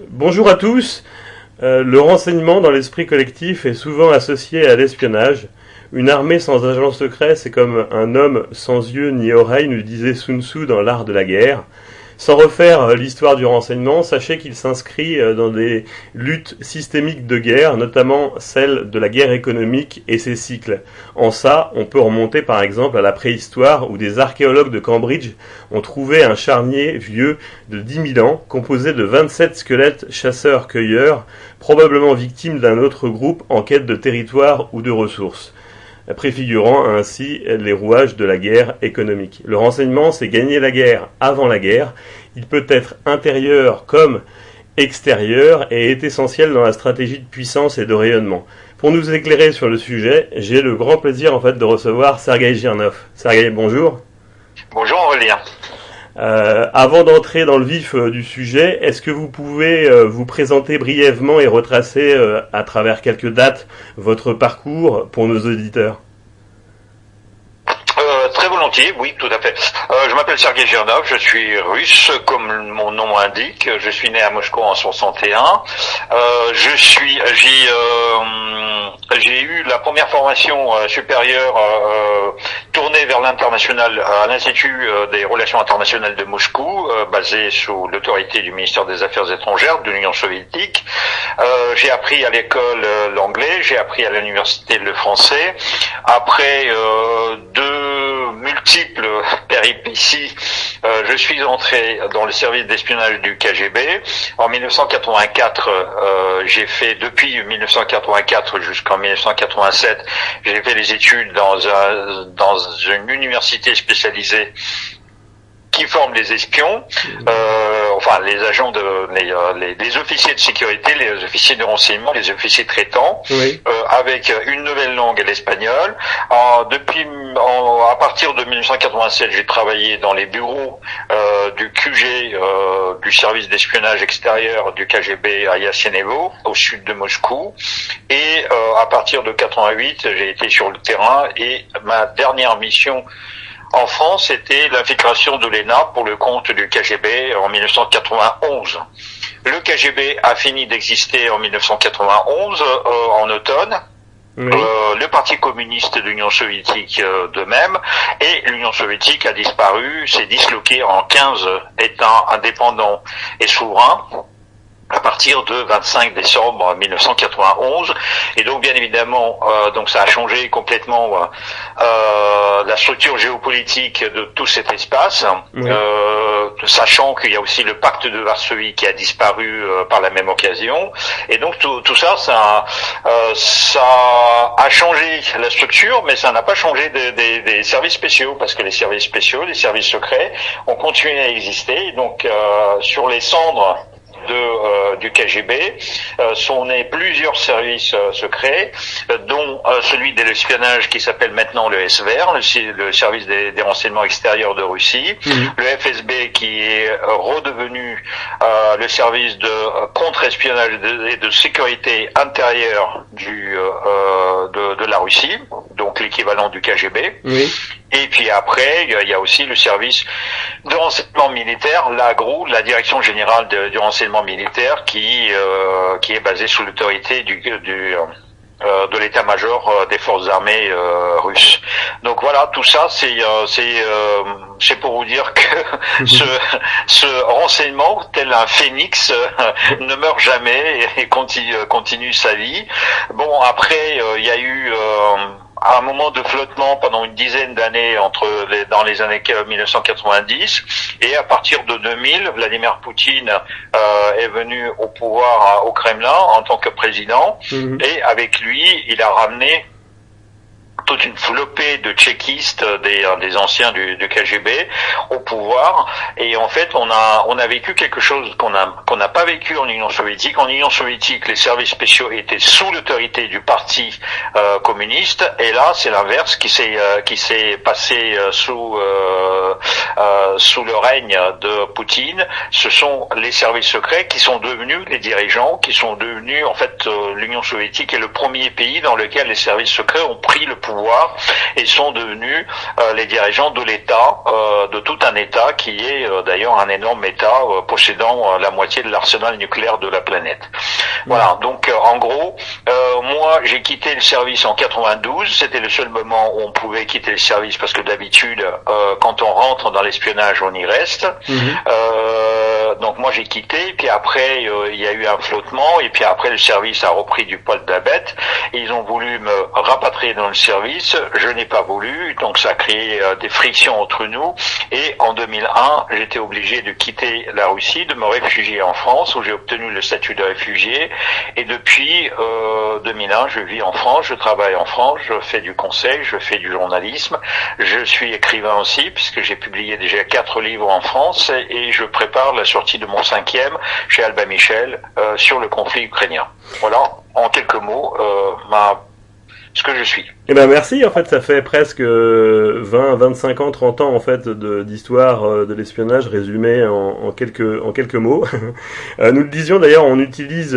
Bonjour à tous. Le renseignement dans l'esprit collectif est souvent associé à l'espionnage. Une armée sans agent secret, c'est comme un homme sans yeux ni oreilles, nous disait Sun Tzu dans l'art de la guerre. Sans refaire l'histoire du renseignement, sachez qu'il s'inscrit dans des luttes systémiques de guerre, notamment celle de la guerre économique et ses cycles. En ça, on peut remonter par exemple à la préhistoire où des archéologues de Cambridge ont trouvé un charnier vieux de 10 000 ans composé de 27 squelettes chasseurs-cueilleurs, probablement victimes d'un autre groupe en quête de territoire ou de ressources, préfigurant ainsi les rouages de la guerre économique. Le renseignement, c'est gagner la guerre avant la guerre. Il peut être intérieur comme extérieur et est essentiel dans la stratégie de puissance et de rayonnement. Pour nous éclairer sur le sujet, j'ai le grand plaisir de recevoir Sergueï Girnov. Sergueï, bonjour. Bonjour Aurélien. Avant d'entrer dans le vif du sujet, est-ce que vous pouvez vous présenter brièvement et retracer à travers quelques dates votre parcours pour nos auditeurs? Très volontiers, oui, tout à fait. Je m'appelle Sergueï Girnov, je suis russe, comme mon nom l'indique. Je suis né à Moscou en 61. J'ai eu la première formation supérieure tournée vers l'international à l'Institut des relations internationales de Moscou, basé sous l'autorité du ministère des Affaires étrangères de l'Union soviétique. J'ai appris à l'école l'anglais, j'ai appris à l'université le français. Après deux multiples péripéties, je suis entré dans le service d'espionnage du KGB. En 1984, j'ai fait, depuis 1984 jusqu'en 1987, j'ai fait les études dans une université spécialisée qui forment les espions, les agents les officiers de sécurité, les officiers de renseignement, les officiers traitants, oui. Avec une nouvelle langue, l'espagnol. À partir de 1987, j'ai travaillé dans les bureaux du QG, du service d'espionnage extérieur du KGB à Yasenevo, au sud de Moscou. Et à partir de 88, j'ai été sur le terrain et ma dernière mission en France, c'était l'infiltration de l'ENA pour le compte du KGB en 1991. Le KGB a fini d'exister en 1991, en automne. Oui. Le Parti communiste de l'Union soviétique de même, et l'Union soviétique a disparu, s'est disloquée en 15 États indépendants et souverains à partir de 25 décembre 1991, et donc bien évidemment donc ça a changé complètement la structure géopolitique de tout cet espace, oui. Sachant qu'il y a aussi le pacte de Varsovie qui a disparu par la même occasion, et donc tout ça a changé la structure, mais ça n'a pas changé des services spéciaux, parce que les services spéciaux, les services secrets ont continué à exister. Donc sur les cendres du KGB sont nés plusieurs services secrets, dont celui de l'espionnage qui s'appelle maintenant le SVR, le service des renseignements extérieurs de Russie, le FSB qui est redevenu le service de contre-espionnage et de sécurité intérieure de la Russie, donc l'équivalent du KGB. Oui. Et puis après, il y a aussi le service de renseignement militaire, la GRU, la Direction générale du renseignement militaire, qui est basée sous l'autorité de l'état-major des forces armées russes. Donc voilà, tout ça, c'est pour vous dire que ce renseignement, tel un phénix, ne meurt jamais et continue sa vie. Bon, après, il y a eu un moment de flottement pendant une dizaine d'années dans les années 1990, et à partir de 2000, Vladimir Poutine est venu au pouvoir au Kremlin en tant que président, et avec lui, il a ramené toute une flopée de tchéquistes, des anciens du KGB au pouvoir, et en fait on a vécu quelque chose qu'on n'a pas vécu en Union soviétique. En Union soviétique, les services spéciaux étaient sous l'autorité du parti communiste, et là c'est l'inverse qui s'est passé sous le règne de Poutine. Ce sont les services secrets qui sont devenus les dirigeants, qui sont devenus en fait l'Union soviétique est le premier pays dans lequel les services secrets ont pris le pouvoir pouvoir et sont devenus les dirigeants de l'État, de tout un État qui est d'ailleurs un énorme État possédant la moitié de l'arsenal nucléaire de la planète. Voilà, donc en gros, moi j'ai quitté le service en 92, c'était le seul moment où on pouvait quitter le service parce que d'habitude, quand on rentre dans l'espionnage, on y reste. Donc moi j'ai quitté, puis après il y a eu un flottement, et puis après le service a repris du poil de la bête, et ils ont voulu me rapatrier dans le service, je n'ai pas voulu, donc ça a créé des frictions entre nous, et en 2001 j'étais obligé de quitter la Russie, de me réfugier en France, où j'ai obtenu le statut de réfugié, et depuis 2001 je vis en France, je travaille en France, je fais du conseil, je fais du journalisme, je suis écrivain aussi, puisque j'ai publié déjà 4 livres en France, et je prépare la sortie de mon 5e chez Albin Michel sur le conflit ukrainien. Voilà, en quelques mots, ce que je suis. Eh ben merci, en fait ça fait presque 20, 25 ans, 30 ans en fait d'histoire de l'espionnage résumé en quelques mots. Nous le disions d'ailleurs, on utilise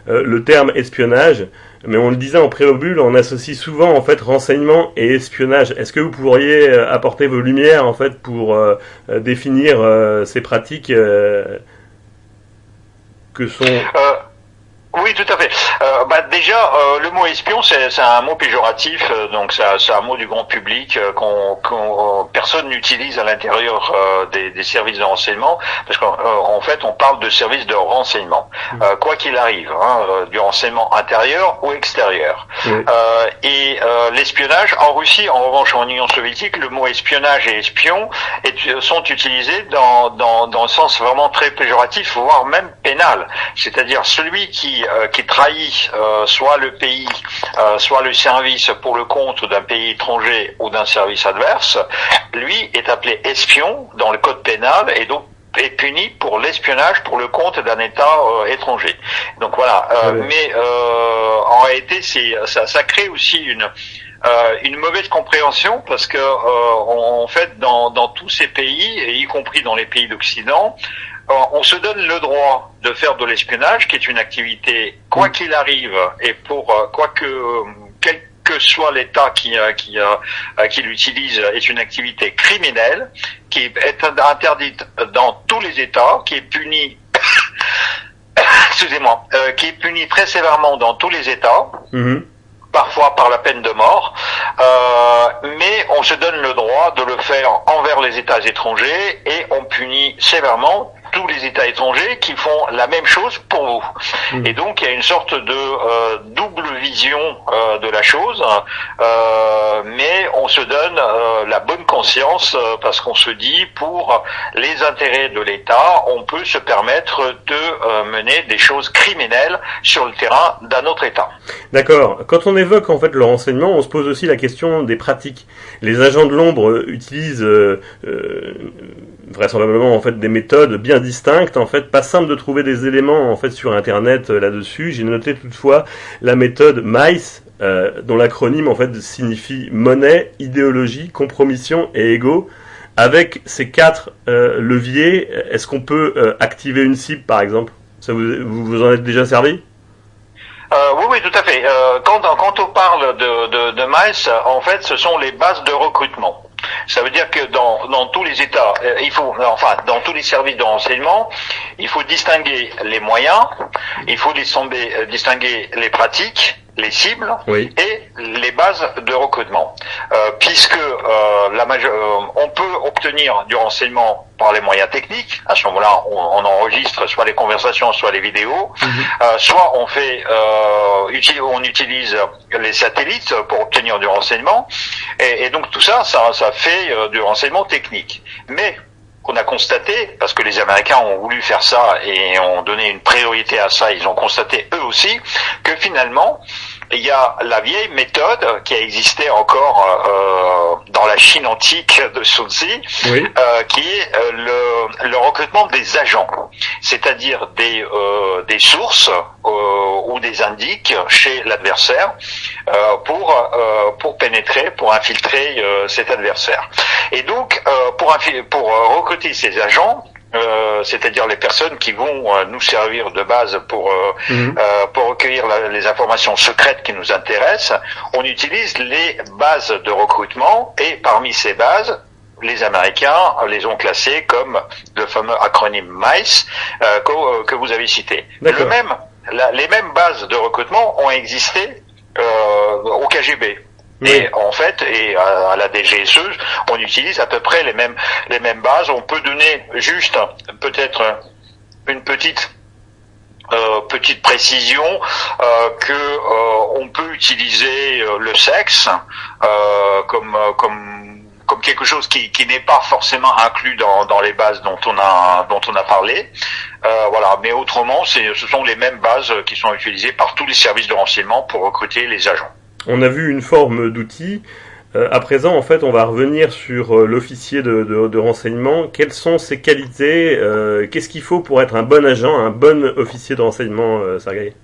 le terme espionnage, mais on le disait en préambule, on associe souvent en fait renseignement et espionnage. Est-ce que vous pourriez apporter vos lumières en fait pour définir ces pratiques que sont... Oui, tout à fait. Déjà, le mot espion, c'est un mot péjoratif, donc c'est un mot du grand public personne n'utilise à l'intérieur des services de renseignement, parce qu'en fait, on parle de services de renseignement, quoi qu'il arrive, du renseignement intérieur ou extérieur. L'espionnage, en Russie, en revanche, en Union soviétique, le mot espionnage et espion sont utilisés dans le sens vraiment très péjoratif, voire même pénal. C'est-à-dire celui qui trahit soit le pays, soit le service pour le compte d'un pays étranger ou d'un service adverse, lui est appelé espion dans le code pénal et donc est puni pour l'espionnage pour le compte d'un État étranger. Donc voilà. Mais en réalité, ça crée aussi une mauvaise compréhension parce que en fait dans tous ces pays, et y compris dans les pays d'Occident, on se donne le droit de faire de l'espionnage, qui est une activité, quoi qu'il arrive, et pour quel que soit l'État qui l'utilise, est une activité criminelle, qui est interdite dans tous les États, qui est punie, excusez-moi, qui est punie très sévèrement dans tous les États. Parfois par la peine de mort, mais on se donne le droit de le faire envers les États étrangers et on punit sévèrement tous les États étrangers qui font la même chose pour vous. Et donc il y a une sorte de double vision de la chose, mais on se donne la bonne conscience parce qu'on se dit pour les intérêts de l'État, on peut se permettre de mener des choses criminelles sur le terrain d'un autre État. D'accord. Quand on évoque en fait le renseignement, on se pose aussi la question des pratiques. Les agents de l'ombre utilisent vraisemblablement en fait des méthodes bien distinctes, en fait pas simple de trouver des éléments en fait sur internet là-dessus. J'ai noté toutefois la méthode MICE, dont l'acronyme en fait signifie monnaie, idéologie, compromission et ego. Avec ces 4 leviers, est-ce qu'on peut activer une cible par exemple? Ça vous en êtes déjà servi? Oui, tout à fait. Quand on parle de MICE, en fait, ce sont les bases de recrutement. Ça veut dire que dans tous les États, dans tous les services de renseignement, il faut distinguer les moyens, il faut distinguer les pratiques, les cibles et les bases de recrutement. Puisque on peut obtenir du renseignement par les moyens techniques. À ce moment-là, on enregistre soit les conversations, soit les vidéos. Soit on utilise les satellites pour obtenir du renseignement. Et donc tout ça fait du renseignement technique. Mais qu'on a constaté, parce que les Américains ont voulu faire ça et ont donné une priorité à ça, ils ont constaté eux aussi que finalement il y a la vieille méthode qui a existé encore dans la Chine antique de Sun Tzu, qui est le recrutement des agents, c'est-à-dire des sources ou des indices chez l'adversaire pour pénétrer, pour infiltrer cet adversaire. Et donc pour recruter ces agents, c'est-à-dire les personnes qui vont nous servir de base pour recueillir les informations secrètes qui nous intéressent. On utilise les bases de recrutement et parmi ces bases, les Américains les ont classées comme le fameux acronyme MICE que vous avez cité. Les mêmes bases de recrutement ont existé au KGB. Oui. Et en fait, à la DGSE, on utilise à peu près les mêmes bases. On peut donner juste peut-être une petite précision que on peut utiliser le sexe comme quelque chose qui n'est pas forcément inclus dans les bases dont on a parlé. Voilà, mais autrement, ce sont les mêmes bases qui sont utilisées par tous les services de renseignement pour recruter les agents. On a vu une forme d'outil. À présent, en fait, on va revenir sur l'officier de renseignement. Quelles sont ses qualités? Qu'est-ce qu'il faut pour être un bon agent, un bon officier de renseignement, Sergueï?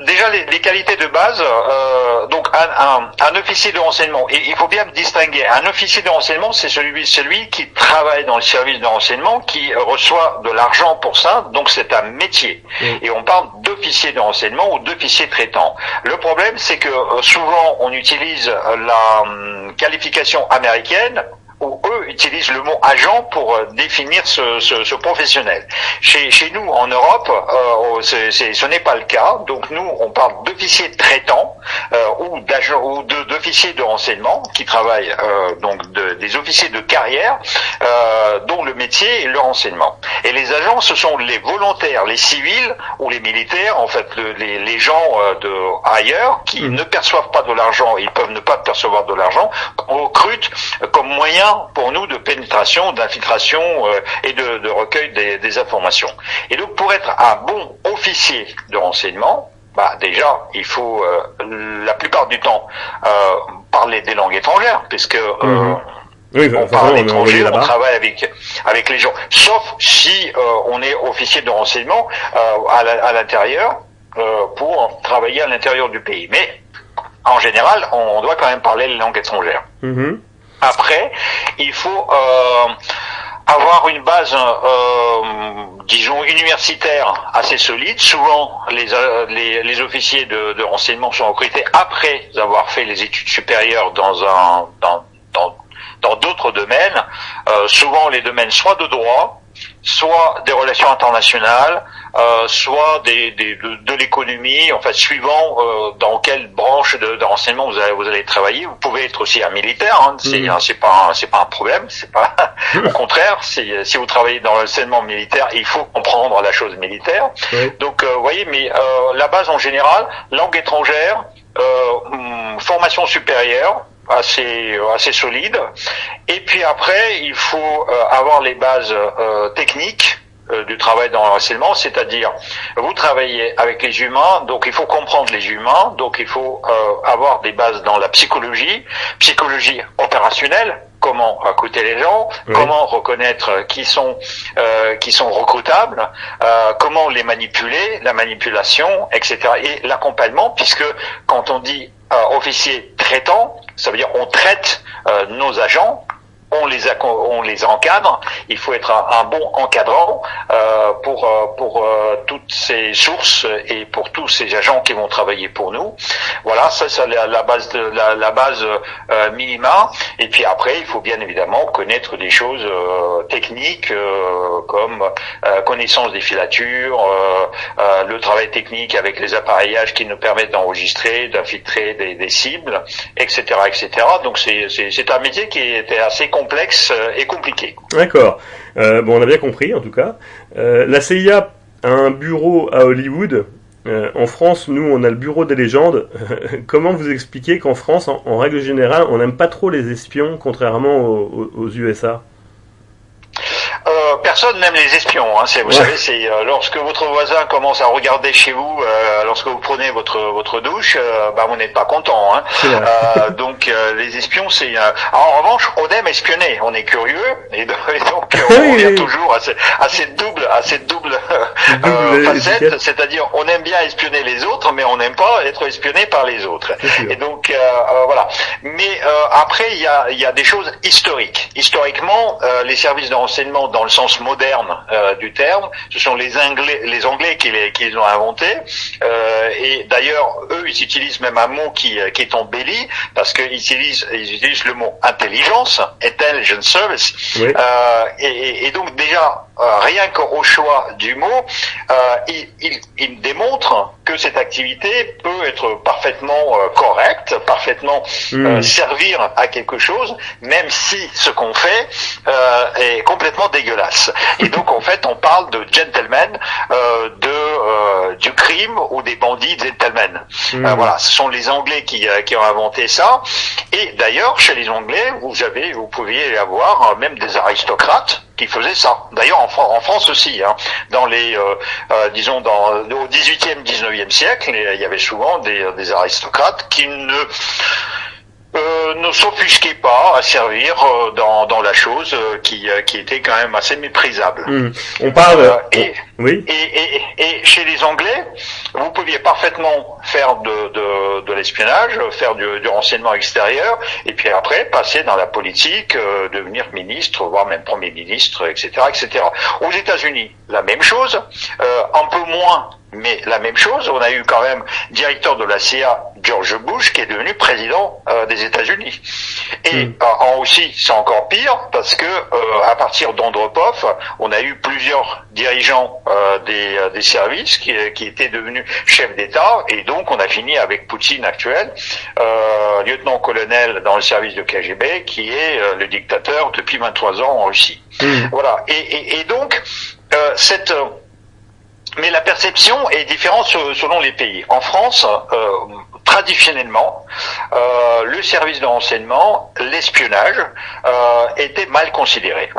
Déjà les qualités de base, donc un officier de renseignement, et il faut bien distinguer, un officier de renseignement c'est celui qui travaille dans le service de renseignement, qui reçoit de l'argent pour ça, donc c'est un métier. Et on parle d'officier de renseignement ou d'officier traitant. Le problème c'est que souvent on utilise la qualification américaine, où eux utilisent le mot agent pour définir ce professionnel. Chez nous, en Europe, ce n'est pas le cas. Donc nous, on parle d'officiers traitants ou d'agents ou d'officiers de renseignement qui travaillent des officiers de carrière dont le métier est le renseignement. Et les agents, ce sont les volontaires, les civils ou les militaires, en fait, les gens ailleurs qui ne perçoivent pas de l'argent. Ils peuvent ne pas percevoir de l'argent. On recrute comme moyen pour nous de pénétration, d'infiltration et de recueil des informations. Et donc pour être un bon officier de renseignement, déjà il faut la plupart du temps parler des langues étrangères, puisque oui, on parle étranger, on travaille avec les gens. Sauf si on est officier de renseignement à l'intérieur pour travailler à l'intérieur du pays. Mais en général, on doit quand même parler les langues étrangères. Après, il faut avoir une base, disons, universitaire assez solide. Souvent, les officiers de renseignement sont recrutés après avoir fait les études supérieures dans d'autres domaines. Souvent, les domaines soit de droit, soit des relations internationales, soit de l'économie, en fait, suivant dans quelle branche de renseignement vous allez travailler. Vous pouvez être aussi un militaire, hein, c'est pas un problème, c'est pas au contraire, si vous travaillez dans le renseignement militaire, il faut comprendre la chose militaire. Donc vous voyez, mais la base en général, langue étrangère, formation supérieure assez solide, et puis après il faut avoir les bases techniques du travail dans le renseignement, c'est-à-dire vous travaillez avec les humains, donc il faut comprendre les humains, donc il faut avoir des bases dans la psychologie opérationnelle, comment recruter les gens, comment reconnaître qui sont recrutables, comment les manipuler, la manipulation, etc. Et l'accompagnement, puisque quand on dit officier traitant, ça veut dire on traite nos agents, on les encadre. Il faut être un bon encadrant pour toutes ces sources et pour tous ces agents qui vont travailler pour nous. Voilà, ça c'est la base minima. Et puis après, il faut bien évidemment connaître des choses techniques comme connaissance des filatures, le travail technique avec les appareillages qui nous permettent d'enregistrer, d'infiltrer des cibles, etc., etc. Donc c'est un métier qui était assez complexe et compliqué. D'accord. Bon, on a bien compris en tout cas. La CIA a un bureau à Hollywood. En France, nous, on a le bureau des légendes. Comment vous expliquez qu'en France, en règle générale, on n'aime pas trop les espions, contrairement aux USA? Personne n'aime les espions. Hein. Vous savez, c'est lorsque votre voisin commence à regarder chez vous, lorsque vous prenez votre douche, vous n'êtes pas content. Hein. Donc les espions, c'est. En revanche, on aime espionner. On est curieux et donc on revient toujours à cette double facette, c'est-à-dire on aime bien espionner les autres, mais on n'aime pas être espionné par les autres. Et donc voilà. Mais après, il y a des choses historiques. Historiquement, les services de renseignement, dans le sens moderne du terme, ce sont les Anglais qui les ont inventés. Et d'ailleurs, eux, ils utilisent même un mot qui est embelli, parce qu'ils utilisent le mot intelligence, intelligence service. Oui. Et donc déjà, rien qu'au choix du mot, il démontre que cette activité peut être parfaitement correcte, parfaitement servir à quelque chose, même si ce qu'on fait est complètement dégueulasse. Et donc en fait, on parle de gentlemen, du crime ou des bandits gentlemen. Voilà, ce sont les Anglais qui ont inventé ça. Et d'ailleurs, chez les Anglais, vous pouviez avoir même des aristocrates qui faisaient ça. D'ailleurs, en France aussi, hein, dans les, disons, au 18e, 19e siècle, il y avait souvent des aristocrates qui ne s'offusquaient pas à servir dans la chose qui était quand même assez méprisable. On parle. Oui. Et chez les Anglais, vous pouviez parfaitement faire de l'espionnage, faire du renseignement extérieur, et puis après passer dans la politique, devenir ministre, voire même premier ministre, etc., etc. Aux États-Unis, la même chose, un peu moins. Mais la même chose, on a eu quand même directeur de la CIA, George Bush, qui est devenu président des États-Unis. Et aussi, c'est encore pire, parce que à partir d'Andropov, on a eu plusieurs dirigeants des services qui étaient devenus chefs d'État, et donc on a fini avec Poutine actuel, lieutenant-colonel dans le service de KGB, qui est le dictateur depuis 23 ans en Russie. Voilà. Et donc mais la perception est différente selon les pays. En France, traditionnellement, le service de renseignement, l'espionnage, était mal considéré.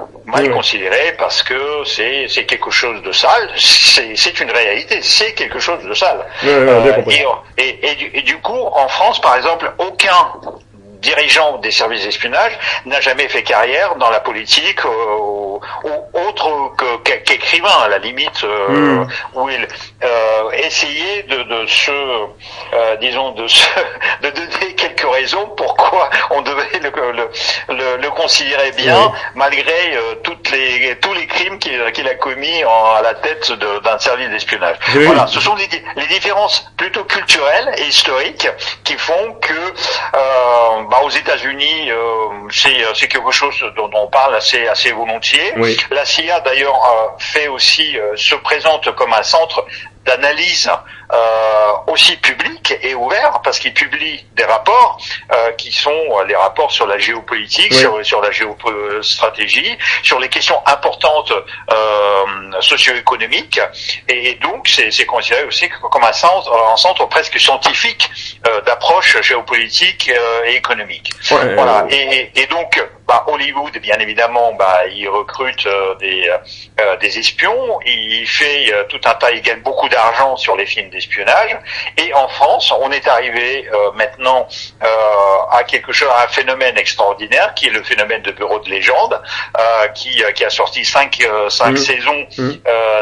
Considéré parce que c'est quelque chose de sale. C'est une réalité. C'est quelque chose de sale. Et du coup, en France, par exemple, aucun dirigeant des services d'espionnage n'a jamais fait carrière dans la politique ou autre qu'écrivain à la limite, où il essayait de donner quelques raisons pourquoi on devait le considérer bien, malgré tous les crimes qu'il a commis à la tête d'un service d'espionnage. Voilà, ce sont les différences plutôt culturelles et historiques qui font que aux États-Unis, c'est quelque chose dont on parle assez volontiers. Oui. La CIA d'ailleurs se présente comme un centre d'analyse aussi public et ouvert, parce qu'il publie des rapports qui sont les rapports sur la géopolitique, sur la géostratégie, sur les questions importantes socio-économiques, et donc c'est considéré aussi comme un centre presque scientifique d'approche géopolitique et économique. Voilà. Et donc Hollywood, bien évidemment, il recrute des espions, il fait tout un tas, il gagne beaucoup d'argent sur les films d'espionnage. Et en France, on est arrivé maintenant à un phénomène extraordinaire, qui est le phénomène de bureau de légende, qui a sorti 5 saisons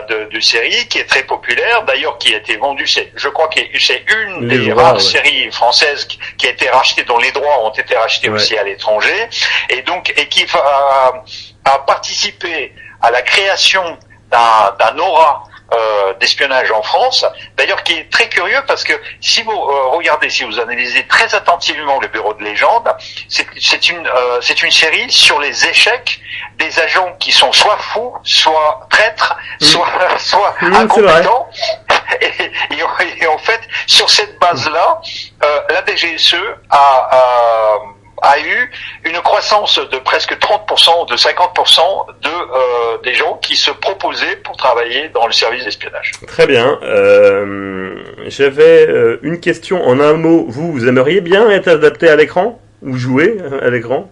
de séries, qui est très populaire, d'ailleurs qui a été vendue, je crois que c'est une des rares séries françaises qui a été rachetée, dont les droits ont été rachetés aussi à l'étranger, et qui a participé à la création d'un aura d'espionnage en France, d'ailleurs qui est très curieux, parce que si vous regardez, si vous analysez très attentivement le bureau de légende, c'est une série sur les échecs des agents qui sont soit fous, soit traîtres, soit incompétents. Et en fait, sur cette base-là, la DGSE a eu une croissance de presque 30%, de 50% des gens qui se proposaient pour travailler dans le service d'espionnage. Très bien. J'avais une question en un mot. Vous aimeriez bien être adapté à l'écran ou jouer à l'écran ?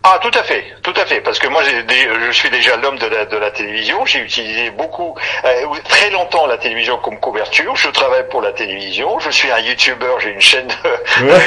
Ah, tout à fait, parce que moi je suis déjà l'homme de la télévision. J'ai utilisé très longtemps la télévision comme couverture. Je travaille pour la télévision. Je suis un YouTuber. J'ai une chaîne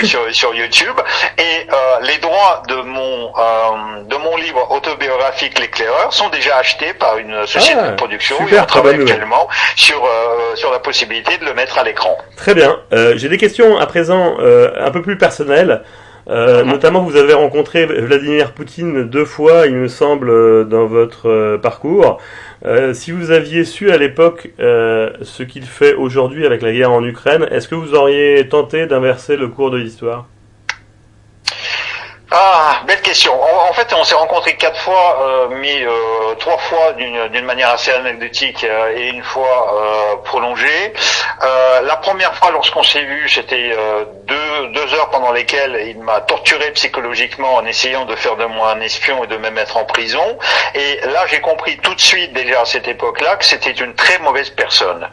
sur YouTube et les droits de mon livre autobiographique L'éclaireur sont déjà achetés par une société de production super, et on travaille actuellement sur la possibilité de le mettre à l'écran. Très bien. J'ai des questions à présent un peu plus personnelles. Notamment, vous avez rencontré Vladimir Poutine 2 fois, il me semble, dans votre parcours. Si vous aviez su à l'époque ce qu'il fait aujourd'hui avec la guerre en Ukraine, est-ce que vous auriez tenté d'inverser le cours de l'histoire ? Ah, belle question. En fait, on s'est rencontrés 4 fois, mais 3 fois d'une manière assez anecdotique et une fois prolongée. La première fois, lorsqu'on s'est vu, c'était 2 heures pendant lesquelles il m'a torturé psychologiquement en essayant de faire de moi un espion et de me mettre en prison. Et là, j'ai compris tout de suite, déjà à cette époque-là, que c'était une très mauvaise personne.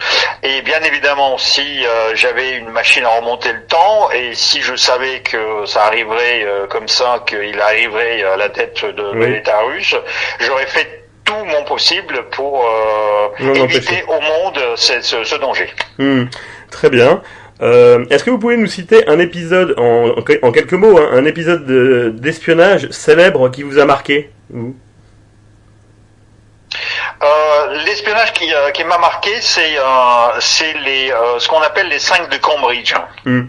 Et bien évidemment, si j'avais une machine à remonter le temps et si je savais que ça arriverait comme ça, qu'il arriverait à la tête de l'État russe, j'aurais fait tout mon possible pour éviter au monde ce danger. Très bien. Est-ce que vous pouvez nous citer un épisode, en quelques mots, un épisode d'espionnage célèbre qui vous a marqué ? L'espionnage qui m'a marqué, c'est ce qu'on appelle les 5 de Cambridge.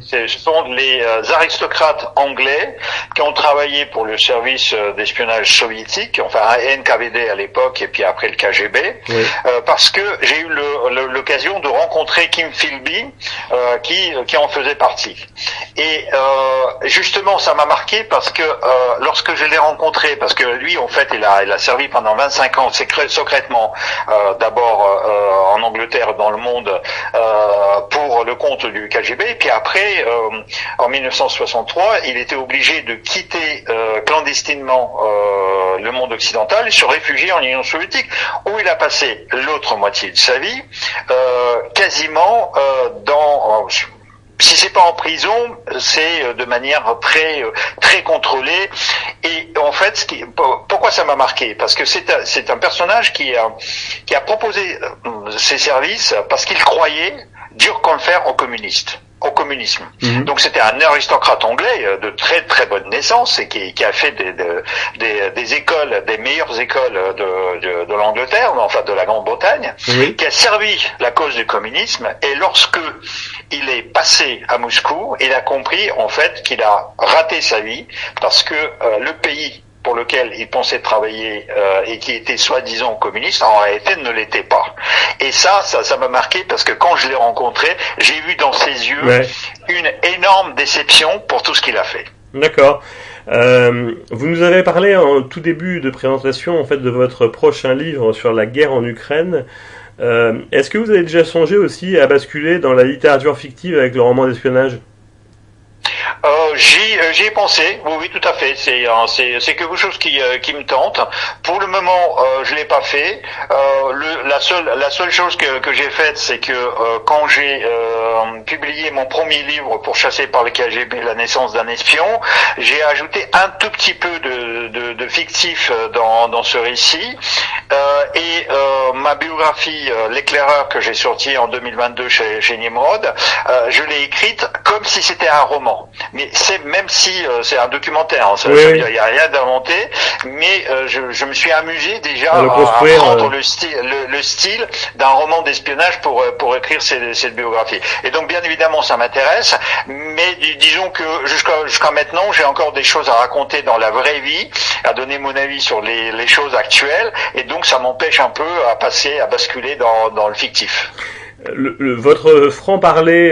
Ce sont les aristocrates anglais qui ont travaillé pour le service d'espionnage soviétique, enfin NKVD à l'époque et puis après le KGB, parce que j'ai eu l'occasion de rencontrer Kim Philby, qui en faisait partie. Et justement, ça m'a marqué parce que lorsque je l'ai rencontré, parce que lui, en fait, il a servi pendant 25 ans secrètement, d'abord en Angleterre, dans le monde, pour le compte du KGB, et puis après, en 1963, il était obligé de quitter clandestinement le monde occidental et se réfugier en Union soviétique, où il a passé l'autre moitié de sa vie, quasiment si c'est pas en prison, c'est de manière très contrôlée. Et en fait, pourquoi ça m'a marqué ? Parce que c'est un personnage qui a proposé ses services parce qu'il croyait dur comme fer au communisme. Donc c'était un aristocrate anglais de très bonne naissance et qui a fait des écoles, des meilleures écoles de l'Angleterre, enfin de la Grande-Bretagne, qui a servi la cause du communisme. Et lorsque il est passé à Moscou, il a compris en fait qu'il a raté sa vie parce que le pays pour lequel il pensait travailler et qui était soi-disant communiste, en réalité ne l'était pas. Et ça m'a marqué parce que quand je l'ai rencontré, j'ai vu dans ses yeux une énorme déception pour tout ce qu'il a fait. D'accord. Vous nous avez parlé en tout début de présentation en fait de votre prochain livre sur la guerre en Ukraine. Est-ce que vous avez déjà songé aussi à basculer dans la littérature fictive avec le roman d'espionnage ? J'y ai pensé, oui, tout à fait. C'est quelque chose qui me tente. Pour le moment, je l'ai pas fait. La seule chose que j'ai faite, c'est que quand j'ai publié mon premier livre pour chasser par le KGB, La naissance d'un espion, j'ai ajouté un tout petit peu de fictif dans ce récit. Et ma biographie, L'éclaireur, que j'ai sortie en 2022 chez Nimrod, je l'ai écrite comme si c'était un roman. Mais même si c'est un documentaire, hein, il n'y a rien d'inventé, mais je me suis amusé déjà à prendre le style d'un roman d'espionnage pour écrire cette biographie. Et donc bien évidemment ça m'intéresse, mais disons que jusqu'à maintenant j'ai encore des choses à raconter dans la vraie vie, à donner mon avis sur les choses actuelles, et donc ça m'empêche un peu à basculer dans le fictif. Votre franc-parler,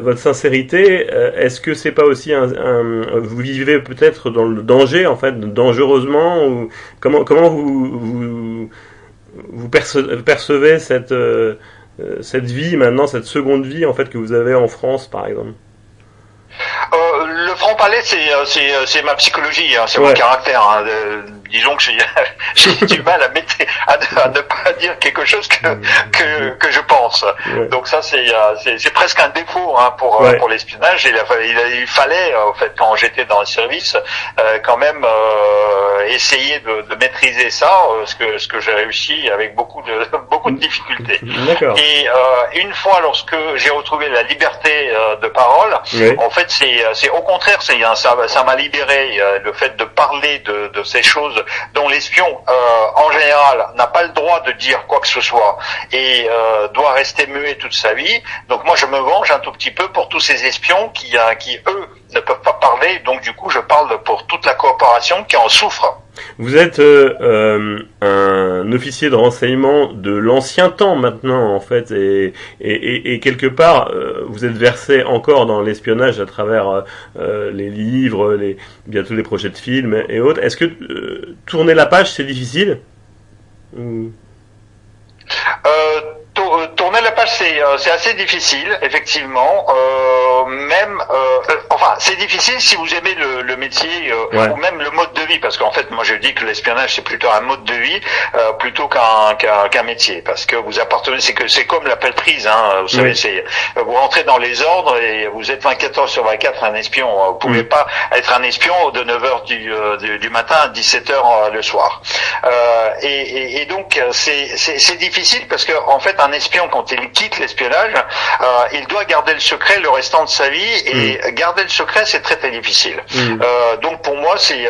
votre sincérité, est-ce que c'est pas aussi vous vivez peut-être dans le danger, en fait, dangereusement, ou comment vous percevez cette vie maintenant, cette seconde vie en fait que vous avez en France, par exemple? Le franc-parler, c'est ma psychologie, hein, c'est mon caractère. Hein. Disons que j'ai du mal à ne pas dire quelque chose que je pense. connaissances. Ouais. Donc ça, c'est presque un défaut hein, pour l'espionnage. Il fallait, en fait, quand j'étais dans le service, quand même essayer de maîtriser ça, ce que j'ai réussi avec beaucoup de difficultés. D'accord. Et une fois, lorsque j'ai retrouvé la liberté de parole, en fait, c'est au contraire, ça m'a libéré le fait de parler de ces choses dont l'espion, en général, n'a pas le droit de dire quoi que ce soit et doit rester muet toute sa vie. Donc moi, je me venge un tout petit peu pour tous ces espions qui eux, ne peuvent pas parler. Donc du coup, je parle pour toute la coopération qui en souffre. Vous êtes un officier de renseignement de l'ancien temps maintenant, en fait, et quelque part, vous êtes versé encore dans l'espionnage à travers les livres, bientôt les projets de films et autres. Est-ce que tourner la page, c'est difficile Tourner la page, c'est assez difficile, effectivement. Enfin, c'est difficile si vous aimez le métier ou même le mode de vie, parce qu'en fait, moi, je dis que l'espionnage c'est plutôt un mode de vie plutôt qu'un métier, parce que vous appartenez, c'est comme la pelletrise, hein. Vous savez, vous rentrez dans les ordres et vous êtes 24 heures sur 24 un espion. Vous pouvez pas être un espion de 9h du matin à 17h le soir. Et donc, c'est difficile parce que en fait, un espion, quand il quitte l'espionnage, il doit garder le secret le restant de sa vie, et garder le secret, c'est très très difficile. Donc pour moi, c'est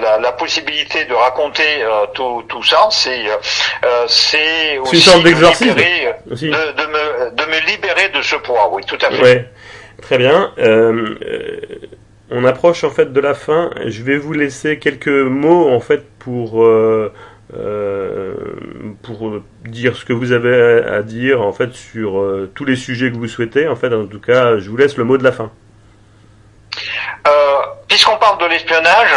la possibilité de raconter tout ça, c'est aussi une sorte d'exorcisme, de me libérer de ce poids. Oui, tout à fait. Ouais. Très bien. On approche en fait de la fin. Je vais vous laisser quelques mots en fait pour dire ce que vous avez à dire en fait sur tous les sujets que vous souhaitez. En fait, en tout cas, je vous laisse le mot de la fin. Puisqu'on parle de l'espionnage,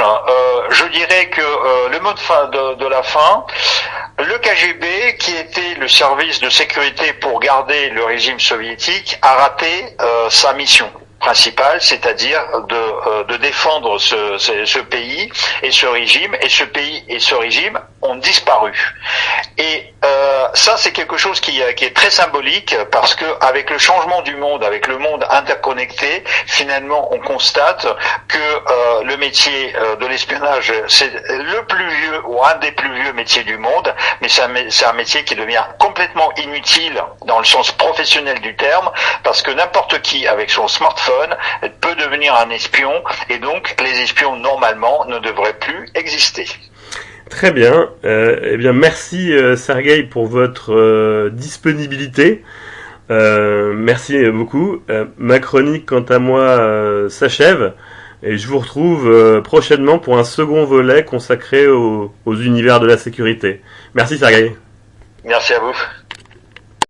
je dirais que le mot de la fin, le KGB, qui était le service de sécurité pour garder le régime soviétique, a raté sa mission principale, c'est-à-dire de défendre ce pays et ce régime, et ce pays et ce régime ont disparu. Et ça, c'est quelque chose qui est très symbolique, parce que avec le changement du monde, avec le monde interconnecté, finalement, on constate que le métier de l'espionnage, c'est le plus vieux ou un des plus vieux métiers du monde, mais c'est un métier qui devient complètement inutile dans le sens professionnel du terme, parce que n'importe qui, avec son smartphone, peut devenir un espion, et donc les espions, normalement, ne devraient plus exister. Très bien. Eh bien, merci Sergueï pour votre disponibilité. Merci beaucoup. Ma chronique, quant à moi, s'achève, et je vous retrouve prochainement pour un second volet consacré aux univers de la sécurité. Merci Sergueï. Merci à vous.